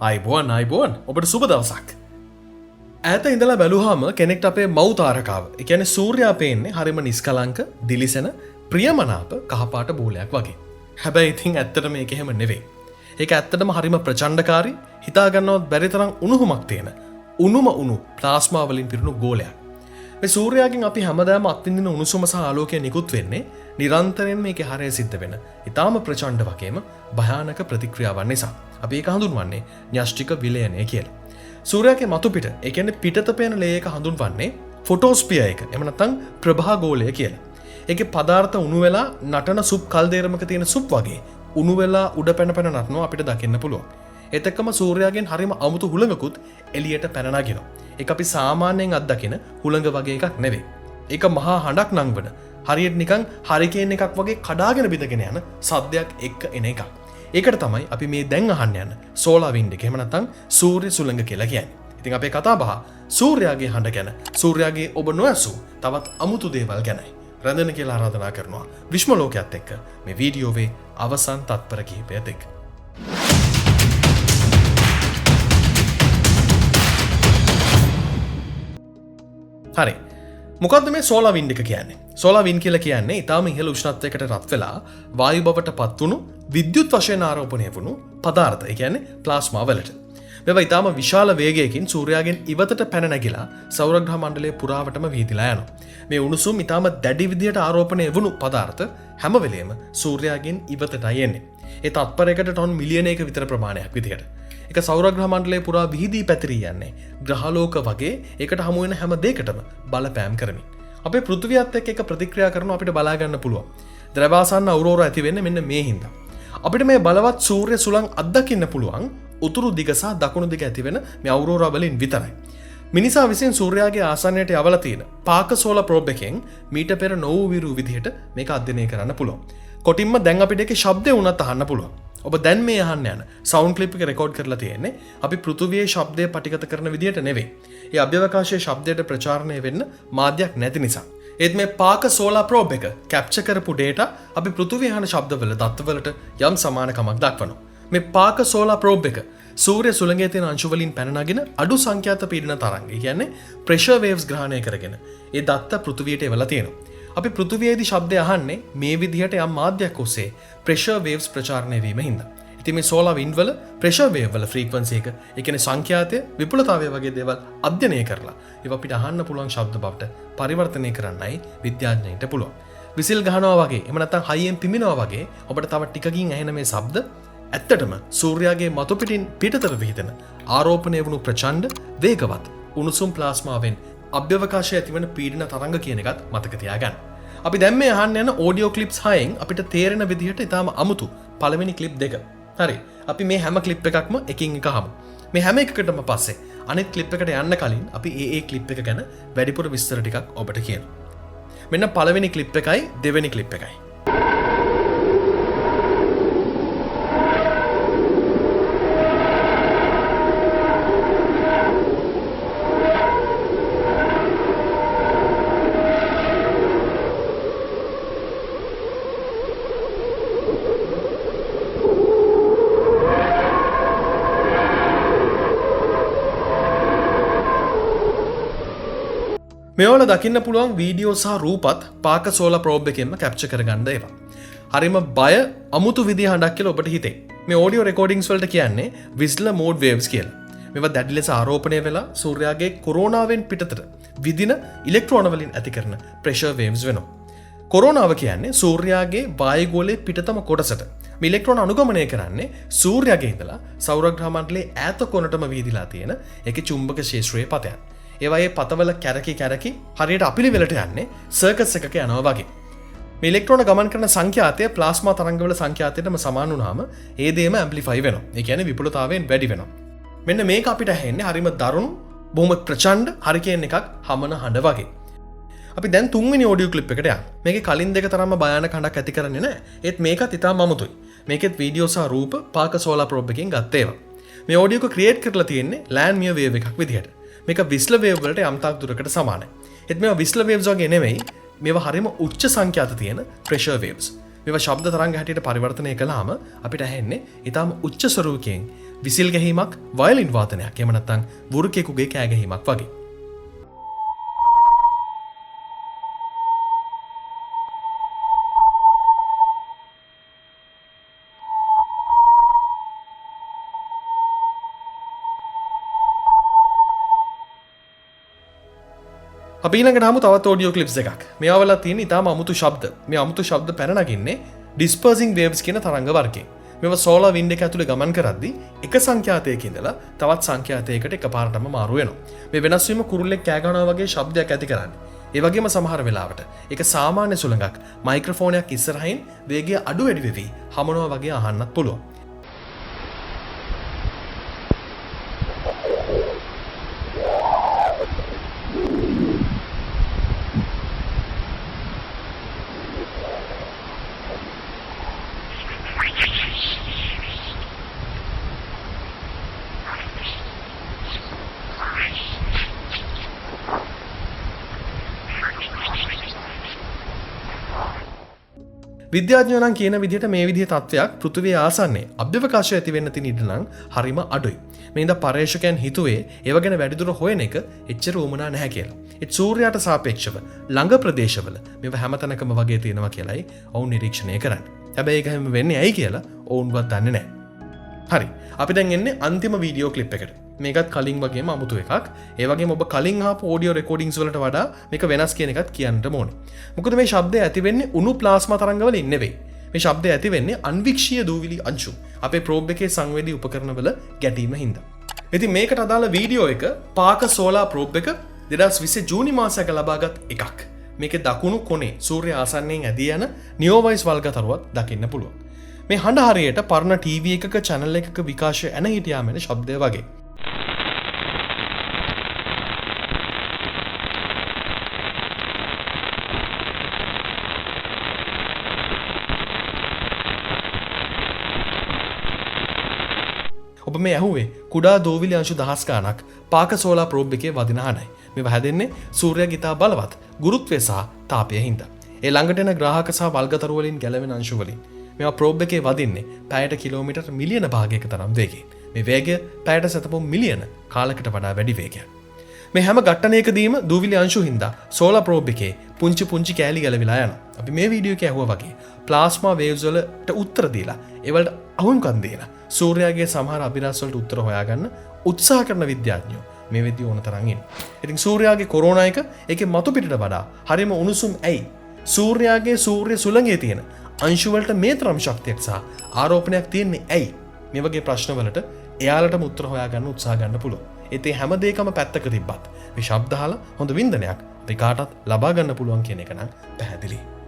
අයිබෝන් ඔබට සුබ දවසක්. ඈත ඉඳලා බැලුවාම කෙනෙක්ට අපේ මව් තාරකාව, ඒ කියන්නේ සූර්යයා පේන්නේ හරිම නිස්කලංක, දිලිසෙන, ප්‍රියමනාප කහපාට බෝලයක් වගේ. හැබැයි ඉතින් ඇත්තටම මේක එහෙම නෙවෙයි. ඒක ඇත්තටම හරිම ප්‍රචණ්ඩකාරී, හිතා ගන්නවත් බැරි තරම් උණුහුමක් තියෙන, උණු ප්ලාස්මා වලින් පිරුණු ගෝලයක්. මේ සූර්යයාගෙන් අපි හැමදාම අත්විඳින උණුසුම සහ ආලෝකය නිකුත් වෙන්නේ නිරන්තරයෙන් මේකේ හරය සිද්ධ වෙන, ඊටාම ප්‍රචණ්ඩ වගේම භයානක ප්‍රතික්‍රියාවන් නිසා. අපි ඒක හඳුන්වන්නේ න්‍යෂ්ටික විලයනය කියලා. සූර්යාගේ මතු පිට, ඒ කියන්නේ පිටත පේන ලේ එක හඳුන්වන්නේ ෆොටෝස්ෆියර් එක. එහෙම නැත්නම් ප්‍රභා ගෝලය කියලා. ඒකේ පදාර්ථ උණු වෙලා නටන සුප් කල්දේරමක තියෙන සුප් වගේ උණු වෙලා උඩ පැන නටනවා අපිට දකින්න පුළුවන්. ඒත් එක්කම සූර්යාගෙන් හරිම අමුතු හුළඟකුත් එළියට පැන නගිනවා. ඒක අපි සාමාන්‍යයෙන් අත්දකින හුළඟ වගේ එකක් නෙවෙයි. ඒක මහා හඬක් නංවන, හරියට නිකන් හරිකේන් එකක් වගේ කඩාගෙන බිඳගෙන යන සද්දයක් එක්ක එන එකක්. ඒකට තමයි අපි මේ දැන් අහන්න යන සෝලාර් වින්ඩ් එක, එහෙම නැත්නම් සූර්ය සුළඟ කියලා කියන්නේ. ඉතින් අපේ කතා බහ සූර්යාගේ හඬ ගැන, සූර්යාගේ ඔබ නොඇසූ තවත් අමුතු දේවල් ගැනයි. රැඳෙන කියලා ආරාධනා කරනවා විශ්ම ලෝකයේත් එක්ක මේ වීඩියෝවේ අවසන් තත්පර කිහිපයත් එක්ක. හරි. මොකද්ද මේ සෝලාර් වින්ඩ් එක කියන්නේ? සෝලාර් වින්ඩ් කියලා කියන්නේ ඊටාම ඉහළ උෂ්ණත්වයකට රත් වෙලා වායු බවට පත් වුණු විද්‍යුත් වශයෙන් ආරෝපණය වුණු පදාර්ථ. ඒ කියන්නේ ප්ලාස්මා වලට. මේවා ඊටාම විශාල වේගයකින් සූර්යාගෙන් ඉවතට පැන නැගිලා සෞරග්‍රහ මණ්ඩලයේ පුරාවටම විහිදිලා යනවා. මේ උණුසුම් ඊටාම දැඩි විදියට ආරෝපණය වුණු පදාර්ථ හැම වෙලේම සූර්යාගෙන් ඉවතටයි එන්නේ. ඒ තත්පරයකට ටොන් මිලියනයක විතර ප්‍රමාණයක් විදියට. ඒක සෞරග්‍රහ මණ්ඩලයේ පුරා විහිදී පැතිරී යන්නේ ග්‍රහලෝක වගේ ඒකට හමු වෙන හැම දෙයකටම බලපෑම් කරමින්. අපේ පෘථිවියත් එක්ක එක ප්‍රතික්‍රියා කරනවා අපිට බලා ගන්න පුළුවන්. ද්‍රවාසන්න අවුරෝර ඇති වෙන්නේ මෙන්න මේ හින්දා. අපිට මේ බලවත් සූර්ය සුළං අත්දකින්න පුළුවන් උතුරු දිග සහ දකුණු දිග ඇති වෙන මේ අවුරෝරා වලින් විතරයි. මිනිසා විසින් සූර්යාගේ ආසන්නයට යවලා තියෙන පාක සෝලාර් ප්‍රෝබ් එකෙන් මීට පෙර නොවූ විරු විදිහට මේක අධ්‍යයනය කරන්න පුළුවන්. කොටින්ම දැන් අපිට ඒකේ ශබ්දය වුණත් අහන්න පුළුවන්. ඔබ දැන් මේ අහන්න යන සවුන්ඩ් ක්ලිප් එක රෙකෝඩ් කරලා තියෙන්නේ අපි පෘථිවියේ ශබ්දය පටිගත කරන විදිහට නෙවෙයි. ඒ අභ්‍යවකාශයේ ශබ්දයට ප්‍රචාරණය වෙන්න මාධ්‍යයක් නැති නිසා. ඒත් මේ පාක සෝලාර් ප්‍රෝබ් එක කැප්චර් කරපු data අපි පෘථිවියේ අහන ශබ්දවල දත්තවලට යම් සමානකමක් දක්වනවා. මේ පාක සෝලාර් ප්‍රෝබ් එක සූර්ය සුළඟේ තියෙන අංශු වලින් පැන නගින අඩු සංඛ්‍යාත පීඩන තරංග, ඒ කියන්නේ ප්‍රෙෂර් වේව්ස් ග්‍රහණය කරගෙන ඒ දත්ත පෘථිවියට එවලා තියෙනවා. අපි පෘථිවියේදී ශබ්දය අහන්නේ මේ විදිහට යම් මාධ්‍යයක් ඔස්සේ ප්‍රෙෂර් වේව්ස් ප්‍රචාරණය වීම හින්දා. ඉතින් මේ සෝලාර් වින්ඩ් වල ප්‍රෙෂර් වේව් වල ෆ්‍රීකවන්සි එක, ඒ කියන්නේ සංඛ්‍යාතය, විපුලතාවය වගේ දේවල් අධ්‍යයනය කරලා ඒවා අපිට අහන්න පුළුවන් ශබ්ද බවට පරිවර්තනය කරන්නයි විද්‍යාඥයින්ට පුළුවන්. විසිල් ගහනවා වගේ, එහෙම නැත්නම් හයියෙන් පිමිනවා වගේ ඔබට තව ටිකකින් ඇහෙන මේ ශබ්ද ඇත්තටම සූර්යාගේ මතු පිටින් පිටතට විහිදෙන ආරෝපණය වුණු ප්‍රචණ්ඩ වේගවත් උණුසුම් ප්ලාස්මාවෙන් අභ්‍යවකාශයේ ඇතිවන පීඩන තරංග කියන එකත් මතක තියාගන්න. අපි දැන් මේ අහන්න යන ඔඩියෝ ක්ලිප්ස් 6න් අපිට තේරෙන විදිහට ඊටාම අමුතු පළවෙනි ක්ලිප් දෙක. හරි. අපි මේ හැම ක්ලිප් එකක්ම එකින් එක අහමු. මේ හැම එකකටම පස්සේ අනිත් ක්ලිප් එකට යන්න කලින් අපි ඒ ක්ලිප් එක ගැන වැඩිපුර විස්තර ටිකක් ඔබට කියනවා. මෙන්න පළවෙනි ක්ලිප් එකයි දෙවෙනි ක්ලිප් එකයි. මේවල දකින්න පුළුවන් වීඩියෝ සහ රූපත් පාක සෝලාර් ප්‍රෝබ් එකෙන්ම කැප්චර් කරගන්න ඒවා. හරිම බය අමුතු විදිහ හඬක් කියලා ඔබට හිතේ. මේ ඔඩියෝ රෙකෝඩින්ග්ස් වලට කියන්නේ විස්ලර් මෝඩ් වේව්ස් කියලා. මේවා දැඩි ලෙස ආරෝපණය වෙලා සූර්යාගේ කොරෝනාවෙන් පිටතට විදින ඉලෙක්ට්‍රෝන වලින් ඇති කරන ප්‍රෙෂර් වේව්ස් වෙනවා. කොරෝනාව කියන්නේ සූර්යාගේ වායුගෝලයේ පිටතම කොටසට මේ ඉලෙක්ට්‍රෝන අනුගමනය කරන්නේ සූර්යාගේ ඉඳලා සෞරග්‍රහ මණ්ඩලයේ ඈත කොනටම විහිදලා තියෙන ඒකේ චුම්බක ක්ෂේත්‍රයේ පතයන්. ඒවයේ පතවල කැරකි හරියට අපිළිවෙලට යන්නේ සර්කස් එකක යනවා වගේ. මේ ඉලෙක්ට්‍රෝන ගමන් කරන සංඛ්‍යාතය ප්ලාස්මා තරංගවල සංඛ්‍යාතයටම සමාන වුණාම ඒ දේම ඇම්ප්ලිෆයි වෙනවා. ඒ කියන්නේ විපුලතාවයෙන් වැඩි වෙනවා. මෙන්න මේක අපිට ඇහෙන්නේ හරිම දරුණු, බොහොම ප්‍රචණ්ඩ හරිකේන් එකක් හමන හඬ වගේ. අපි දැන් තුන්වෙනි ඔඩියෝ ක්ලිප් එකට යමු. මේකේ කලින් දෙක තරම්ම භයානක හඬක් ඇති කරන්නේ නැහැ. ඒත් මේකත් ඉතාම අමුතුයි. මේකෙත් වීඩියෝ සහ රූප පාක සෝලාර් ප්‍රෝබ් එකෙන් ගත්ත ඒවා. මේ ඔඩියෝ එක ක්‍රියේට් කරලා තියෙන්නේ ලෑන්ඩ්මියර් වේව් එකක් විදිහට. මේක විස්ලර් වේව් වලට යම් තාක් දුරකට සමානයි. ඒත් මේවා විස්ලර් වේව්ස් වගේ නෙමෙයි. මේවා හරියම උච්ච සංඛ්‍යාත තියෙන ප්‍රෙෂර් වේව්ස්. මේවා ශබ්ද තරංග හැටියට පරිවර්තනය කළාම අපිට ඇහෙන්නේ ඊටාම උච්ච ස්වරූපයෙන් විසිල් ගැහිමක්, වයලින් වාදනයක්, එහෙම නැත්නම් වෘකෙකුගේ කෑ ගැහිමක් වගේ. අපි ඊළඟට ආමු තවත් ඔඩියෝ ක්ලිප්ස් එකක්. මේවා වල තියෙන ඉතාම අමුතු ශබ්ද. මේ අමුතු ශබ්ද පැන නගින්නේ dispersing waves කියන තරංග වර්ගයෙන්. මේවා සෝලාර් වින්ඩ් එක ඇතුලේ ගමන් කරද්දී එක සංඛ්‍යාතයක ඉඳලා තවත් සංඛ්‍යාතයකට එකපාරටම මාරු වෙනවා. මේ වෙනස් වීම කුරුල්ලෙක් කෑ ගන්නවා වගේ ශබ්දයක් ඇති කරන්නේ. ඒ වගේම සමහර වෙලාවට ඒක සාමාන්‍ය සුළඟක් මයික්‍රොෆෝනයක් ඉස්සරහින් වේගය අඩු වැඩි වෙවි හමනවා වගේ අහන්නත් පුළුවන්. විද්‍යාඥයෝ නම් කියන විදිහට මේ විදිහේ තත්ත්වයක් පෘථිවිය ආසන්නයේ අභ්‍යවකාශය ඇති වෙන්න තියෙන ඉඩ නම් හරිම අඩුයි. මේ ඉඳ පර්යේෂකයන් හිතුවේ ඒව ගැන වැඩිදුර හොයන එක එච්චර උවමනා නැහැ කියලා. ඒත් සූර්යයාට සාපේක්ෂව ළඟ ප්‍රදේශවල මේව හැමතැනකම වගේ තියෙනවා කියලායි ඔවුන් නිරීක්ෂණය කරන්නේ. හැබැයි ඒක හැම වෙන්නේ ඇයි කියලා ඔවුන්වත් දන්නේ නැහැ. හරි. අපි දැන් එන්නේ අන්තිම වීඩියෝ ක්ලිප් එකට. මේකත් කලින් වගේම අමුතු එකක්. ඒ වගේම ඔබ කලින් ආපු ඔඩියෝ රෙකෝඩින්ග්ස් වලට වඩා මේක වෙනස් කියන එකත් කියන්න ඕනේ. මොකද මේ ශබ්දය ඇති වෙන්නේ උණු ප්ලාස්මා තරංග වලින් නෙවෙයි. මේ ශබ්දය ඇති වෙන්නේ අන්වික්ෂීය දූවිලි අංශු අපේ ප්‍රෝබ් එකේ සංවේදී උපකරණ වල ගැටීම හින්දා. ඉතින් මේකට අදාළ වීඩියෝ එක පාක සෝලාර් ප්‍රෝබ් එක 2020 ජූනි මාසයක ලබාගත් එකක්. මේකේ දකුණු කොනේ සූර්ය ආසන්නයෙන් ඇදී යන නියෝවයිස් වල්ගතරුවක් දකින්න පුළුවන්. මේ හඬ හරියට පරණ ටීවී එකක channel එකක විකාශය එන හිටියාම එන ශබ්දය වගේ. ඔබ මේ ඇහුවේ කුඩා දූවිලි අංශු දහස් ගාණක් පාක සෝලාර් ප්‍රෝබ් එකේ වදින හඬයි. මේවා හැදෙන්නේ සූර්යයාගේ ඉතා බලවත් ගුරුත්වය සහ තාපය හින්දා. ඒ ළඟට එන ග්‍රාහක සහ වල්ගතරු වලින් ගැලවෙන අංශු වලින් මේවා ප්‍රෝබ් එකේ වදින්නේ පැයට කිලෝමීටර් මිලියන භාගයක තරම් වේගයෙන්. මේ වේගය පැයට සතපොම් මිලියන කාලයකට වඩා වැඩි වේගයක්. මේ හැම ඝට්ටනයකදීම දූවිලි අංශු හින්දා සෝලාර් ප්‍රෝබ් එකේ පුංචි කෑලි ගැලවිලා යනවා. අපි මේ වීඩියෝ එකේ ඇහුවා වගේ ප්ලාස්මා වේව්ස් වලට උත්තර දීලා ඒවලට අහුම්කම් දීලා සූර්යයාගේ සමහර අභිරහස් වලට උත්තර හොයාගන්න උත්සාහ කරන විද්‍යාඥයෝ මේ වෙද්දී ඕන තරම් ඉන්නේ. ඉතින් සූර්යයාගේ කොරෝනා එක ඒකේ මතු පිටට වඩා හරිම උණුසුම් ඇයි? සූර්යයාගේ සූර්ය සුළඟේ තියෙන අංශු වලට මේ තරම් ශක්තියක් සහ ආරෝපණයක් තියෙන්නේ ඇයි? මේ වගේ ප්‍රශ්න වලට එයාලටම උත්තර හොයාගන්න උත්සාහ ගන්න පුළුවන්. ඒත් ඒ හැම දෙයකම පැත්තක තිබ්බත් මේ ශබ්ද අහලා හොඳ වින්දනයක් අපි කාටත් ලබා ගන්න පුළුවන් කියන එක නම් පැහැදිලියි.